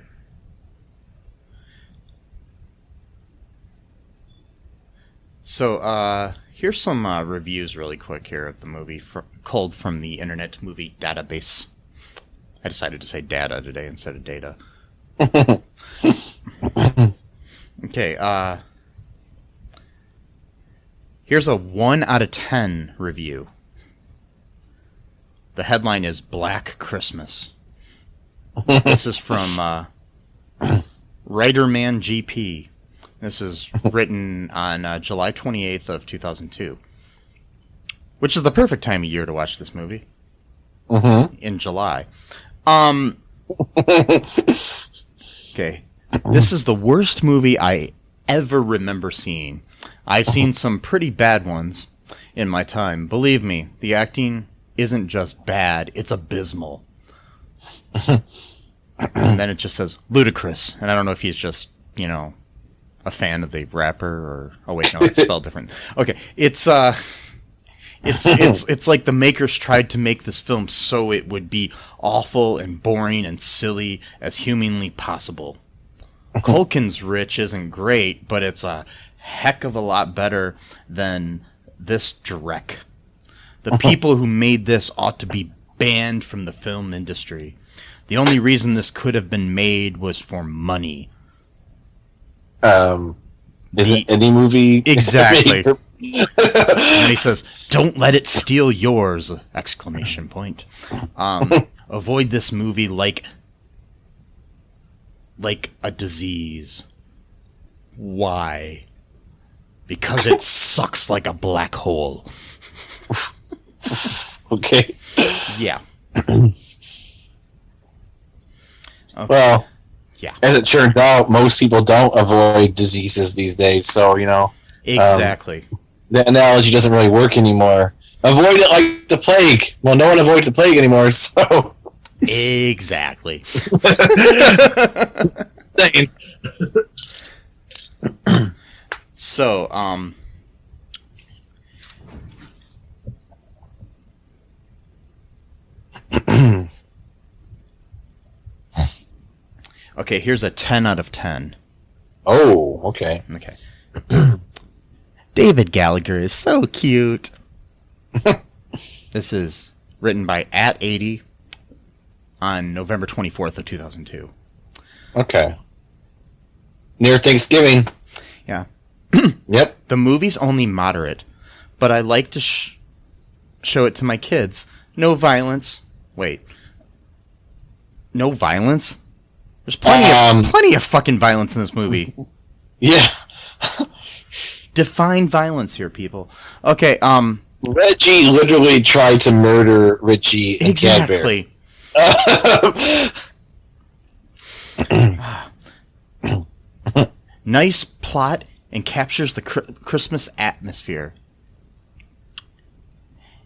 So, here's some reviews really quick here of the movie, culled from the Internet Movie Database. I decided to say data today instead of data. Okay, here's a 1 out of 10 review. The headline is Black Christmas. This is from Writerman GP. This is written on July 28th of 2002, which is the perfect time of year to watch this movie. In July. Okay. This is the worst movie I ever remember seeing. I've seen some pretty bad ones in my time. Believe me, the acting isn't just bad, it's abysmal. And then it just says ludicrous. And I don't know if he's just, you know, a fan of the rapper or... Oh, wait, no, it's spelled different. Okay, it's like the makers tried to make this film so it would be awful and boring and silly as humanly possible. Culkin's Rich isn't great, but it's a heck of a lot better than this dreck. The people who made this ought to be banned from the film industry. The only reason this could have been made was for money.
Isn't any movie...
Exactly. And he says, "Don't let it steal yours!" Exclamation point. Avoid this movie like a disease. Why? Because it sucks like a black hole.
Okay.
Yeah. Okay.
Well,
yeah.
As it turned out, most people don't avoid diseases these days, so, you know.
Exactly.
The analogy doesn't really work anymore. Avoid it like the plague. Well, no one avoids the plague anymore, so...
Exactly. So, okay, here's a 10 out of 10.
Oh, okay.
Okay. David Gallagher is so cute. This is written by @80 on November 24th of 2002.
Okay. Near Thanksgiving.
Yeah.
Yep.
The movie's only moderate, but I like to show it to my kids. No violence. Wait. No violence? There's plenty of fucking violence in this movie.
Yeah.
Define violence here, people. Okay,
Reggie literally tried to murder Richie and
exactly. Nice plot and captures the Christmas atmosphere.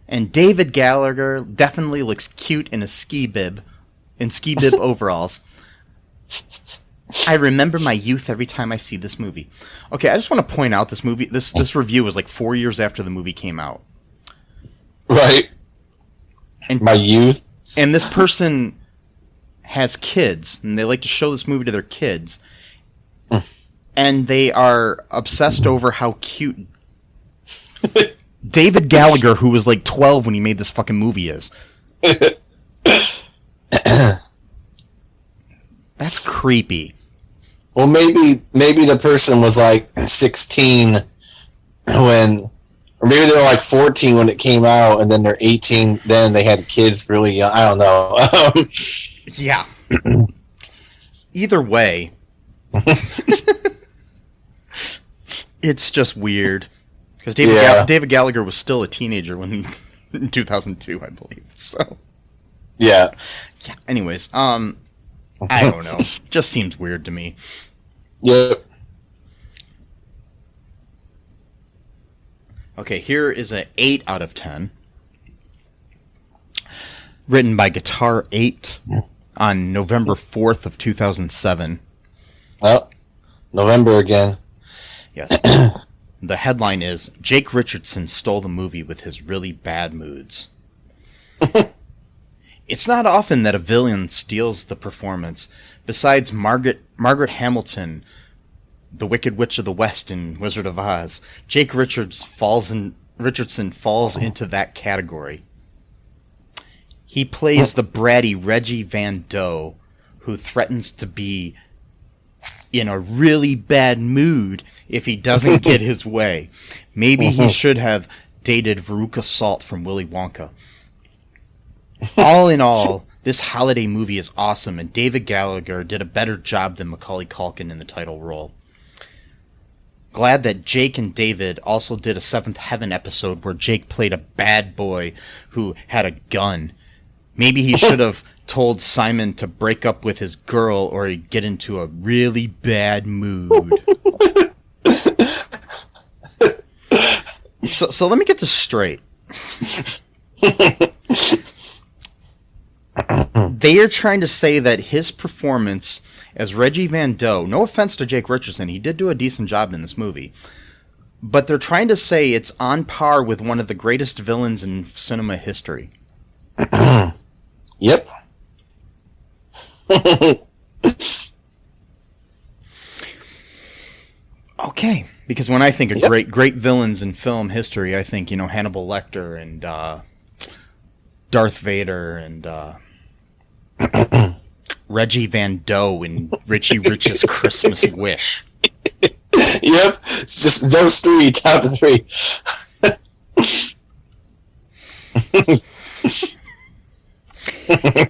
And David Gallagher definitely looks cute in a ski bib overalls. I remember my youth every time I see this movie. Okay, I just want to point out this movie. This review was like 4 years after the movie came out.
Right.
And
my youth.
And this person has kids, and they like to show this movie to their kids. And they are obsessed over how cute David Gallagher, who was like 12 when he made this fucking movie, is. That's creepy.
Well, maybe the person was like 16 when, or maybe they were like 14 when it came out, and then they're 18. Then they had kids really young. I don't know.
Yeah. Either way, it's just weird because David Gallagher was still a teenager when in 2002, I believe. So
yeah.
Anyways, I don't know. Just seems weird to me.
Yep.
Okay, here is an 8 out of 10. Written by Guitar 8 on November 4th of 2007.
Well, November again.
Yes. The headline is, Jake Richardson stole the movie with his really bad moods. It's not often that a villain steals the performance. Besides Margaret Hamilton, the Wicked Witch of the West in Wizard of Oz, Jake Richardson falls into that category. He plays the bratty Reggie Van Doe, who threatens to be in a really bad mood if he doesn't get his way. Maybe he should have dated Veruca Salt from Willy Wonka. All in all, this holiday movie is awesome, and David Gallagher did a better job than Macaulay Culkin in the title role. Glad that Jake and David also did a Seventh Heaven episode where Jake played a bad boy who had a gun. Maybe he should have told Simon to break up with his girl or he'd get into a really bad mood. So let me get this straight. They are trying to say that his performance as Reggie Van Doe, no offense to Jake Richardson, he did do a decent job in this movie, but they're trying to say it's on par with one of the greatest villains in cinema history.
Yep.
Okay, because when I think of great villains in film history, I think, Hannibal Lecter and Darth Vader and Reggie Van Doe and Richie Rich's Christmas Wish.
Yep, it's just those three, top three.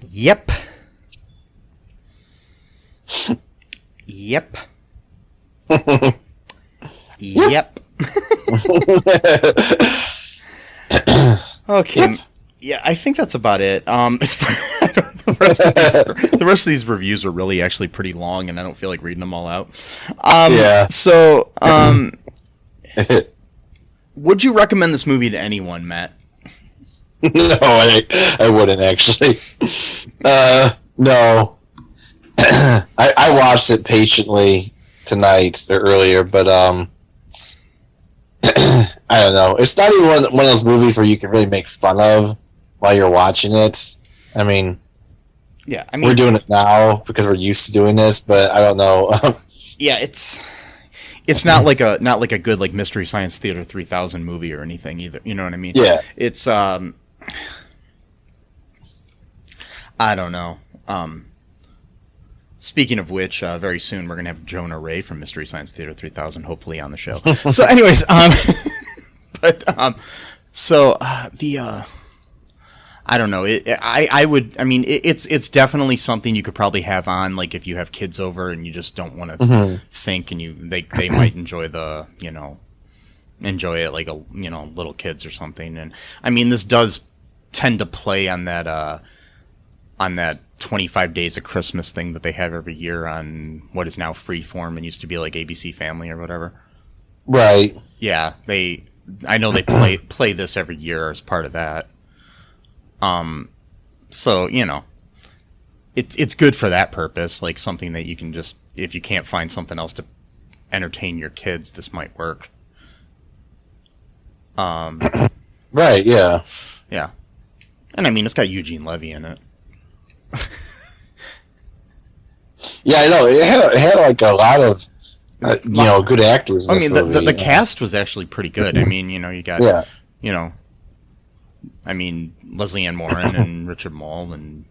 Yep. Yep. Yep. Okay. Yep. Yeah, I think that's about it. The rest of these reviews are really actually pretty long, and I don't feel like reading them all out.
Yeah.
So, would you recommend this movie to anyone, Matt?
No, I wouldn't actually. No. I watched it patiently tonight or earlier, but I don't know. It's not even one of those movies where you can really make fun of while you're watching it. I mean, we're doing it now because we're used to doing this, but I don't know.
Yeah, it's not like a good like Mystery Science Theater 3000 movie or anything either. You know what I mean?
Yeah.
It's I don't know. Speaking of which, very soon we're gonna have Jonah Ray from Mystery Science Theater 3000 hopefully on the show. So, anyways, I don't know. It's definitely something you could probably have on, like if you have kids over and you just don't want to think, and they might enjoy it like little kids or something. And I mean, this does tend to play on that 25 Days of Christmas thing that they have every year on what is now Freeform and used to be like ABC Family or whatever.
Right.
Yeah, I know they play this every year as part of that. So, it's good for that purpose, like something that you can just, if you can't find something else to entertain your kids, this might work.
Right, yeah.
Yeah. And I mean, it's got Eugene Levy in it.
Yeah, I know. It had like a lot of, good actors in this movie.
The cast was actually pretty good. I mean, you got, Lesley Ann Warren and Richard Mull and,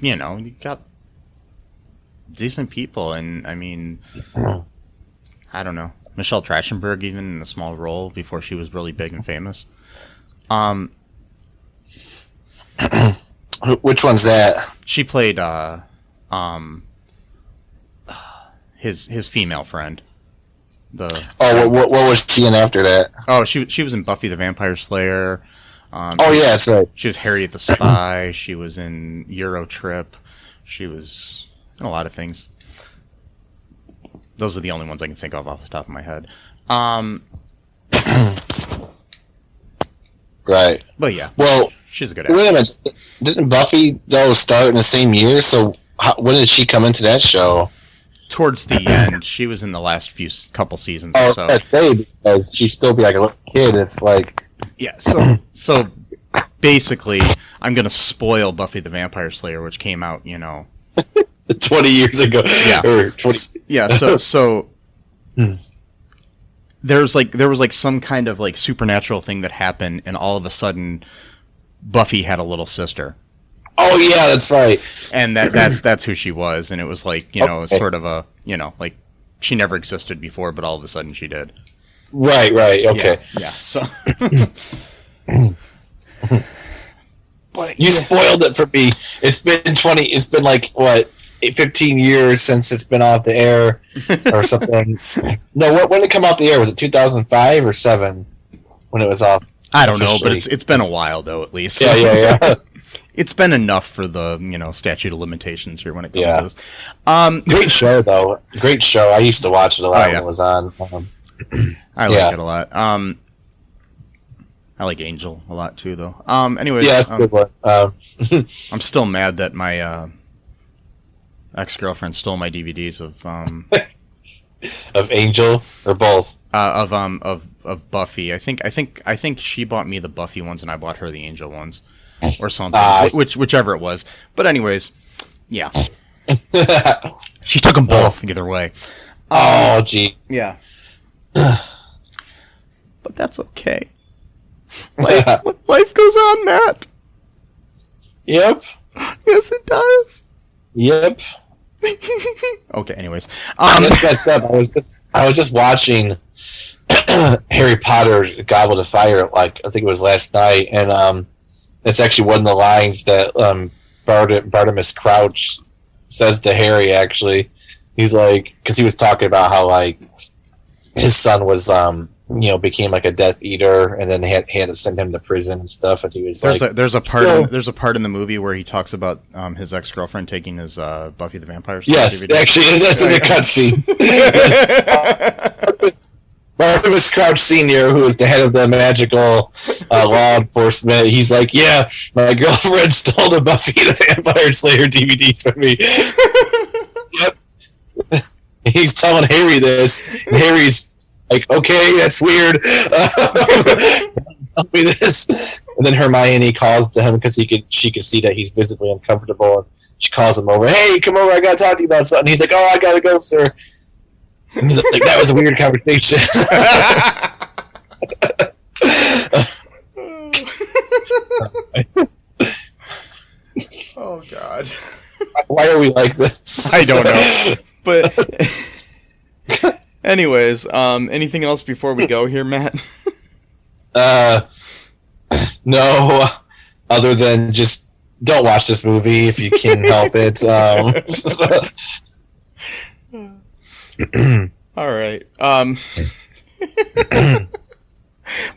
you got decent people. And, I mean, I don't know. Michelle Trachtenberg even in a small role before she was really big and famous.
Which one's that?
She played his female friend.
What was she in after that?
Oh, she was in Buffy the Vampire Slayer.
That's right.
She was Harriet the Spy. She was in Euro Trip. She was in a lot of things. Those are the only ones I can think of off the top of my head.
Right.
But yeah.
Well,
she's a good actress.
Wait a minute. Didn't Buffy, though, start in the same year? So when did she come into that show?
Towards the end. She was in the last couple seasons or so.
That's because she'd still be like a little kid if, like...
Yeah, so basically, I'm going to spoil Buffy the Vampire Slayer, which came out,
20 years ago.
Yeah.
Or 20...
Yeah, so there was some kind of like supernatural thing that happened, and all of a sudden Buffy had a little sister.
Oh yeah, that's right.
And that's who she was, and it was like, sort of a, like she never existed before, but all of a sudden she did.
Right, okay.
Yeah. So
but you spoiled it for me. It's been like what, 15 years since it's been off the air or something. No, when did it come off the air? Was it 2005 or 7 when it was off?
I don't know, but it's been a while though, at least.
Yeah.
It's been enough for the, statute of limitations here when it comes to this.
Great show though. Great show. I used to watch it a lot when it was on.
I like it a lot. I like Angel a lot too, though. Anyways,
yeah, that's a good one.
I'm still mad that my ex-girlfriend stole my DVDs
of Angel or both.
Of Buffy. I think she bought me the Buffy ones and I bought her the Angel ones, or something. Whichever it was. But anyways, yeah. She took them both either way.
Oh, gee.
Yeah. But that's okay. Life goes on, Matt.
Yep.
Yes, it does.
Yep.
Okay. Anyways,
that's up. I was just watching Harry Potter Goblet of Fire. Like I think it was last night, and it's actually one of the lines that Bartimaeus Crouch says to Harry. Actually, he's like, because he was talking about how like his son was became like a Death Eater, and then they had to send him to prison and stuff. And he was
there's a part in the movie where he talks about his ex-girlfriend taking his Buffy the Vampire Slayer
yes,
DVD.
actually, that's in the cutscene. Bartimaeus Crouch Sr., who is the head of the magical law enforcement, he's like, yeah, my girlfriend stole the Buffy the Vampire Slayer DVDs from me. Yep. He's telling Harry this, and Harry's like, okay, that's weird. Tell me this. And then Hermione called to him because she could see that he's visibly uncomfortable. And she calls him over. Hey, come over. I got to talk to you about something. He's like, oh, I got to go, sir. And he's like, that was a weird conversation.
Oh, God.
Why are we like this?
I don't know. But anyways, anything else before we go here, Matt?
No, other than just don't watch this movie if you can help it.
All right.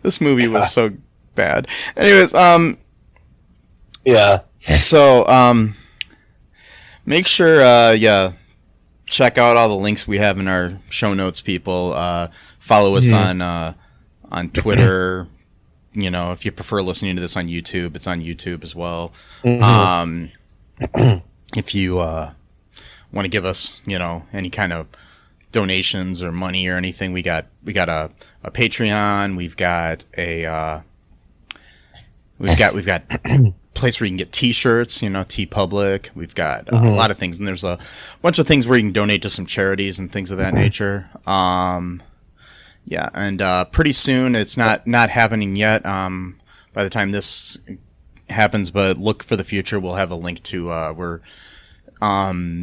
This movie was so bad. Anyways,
yeah.
So, make sure, check out all the links we have in our show notes, people. Follow us on Twitter. If you prefer listening to this on YouTube, it's on YouTube as well. If you want to give us, any kind of donations or money or anything, we got a Patreon. We've got we've got place where you can get T-shirts, TeePublic. We've got a lot of things, and there's a bunch of things where you can donate to some charities and things of that nature. And pretty soon, it's not happening yet. By the time this happens, but look for the future. We'll have a link to we're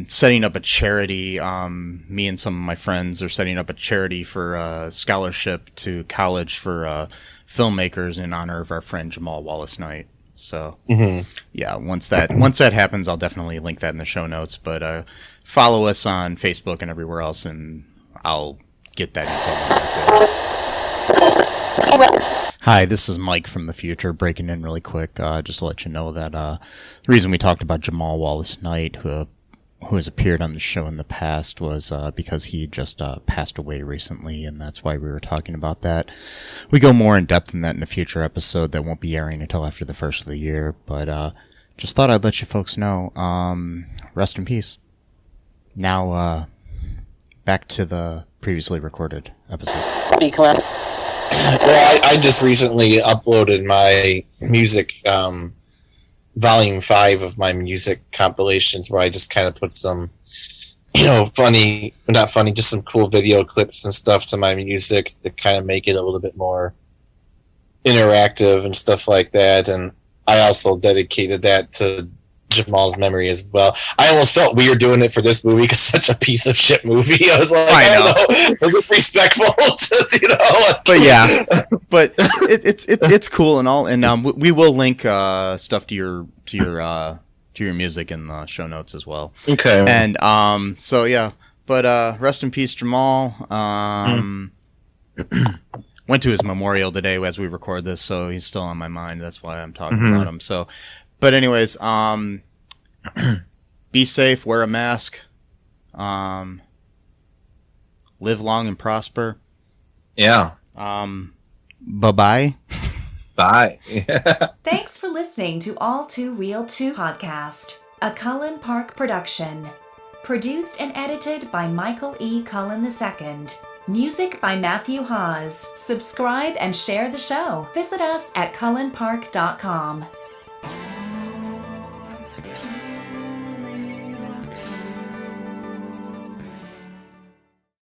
setting up a charity. Me and some of my friends are setting up a charity for scholarship to college for filmmakers in honor of our friend Jamal Wallace Knight. So, once that happens, I'll definitely link that in the show notes. But follow us on Facebook and everywhere else, and I'll get that info. Hi, this is Mike from the future, breaking in really quick, just to let you know that the reason we talked about Jamal Wallace Knight, who who has appeared on the show in the past was because he just passed away recently, and that's why we were talking about that. We go more in depth in that in a future episode that won't be airing until after the first of the year, but just thought I'd let you folks know. Rest in peace. Now, back to the previously recorded episode.
Well, I just recently uploaded my music, volume 5 of my music compilations, where I just kind of put some, funny, not funny, just some cool video clips and stuff to my music to kind of make it a little bit more interactive and stuff like that. And I also dedicated that to Jamal's memory as well. I almost felt weird doing it for this movie because it's such a piece of shit movie. I was like, I don't know, respectful to,
But yeah, but it's cool and all, and we will link stuff to your music in the show notes as well.
Okay.
And so yeah, but rest in peace, Jamal. Went to his memorial today as we record this, so he's still on my mind. That's why I'm talking about him. So, but anyways, be safe, wear a mask, live long and prosper.
Yeah.
Bye-bye.
Bye.
Thanks for listening to All2ReelToo podcast, a Cullen Park production. Produced and edited by Michael E. Cullen II. Music by Matthew Hawes. Subscribe and share the show. Visit us at cullenpark.com.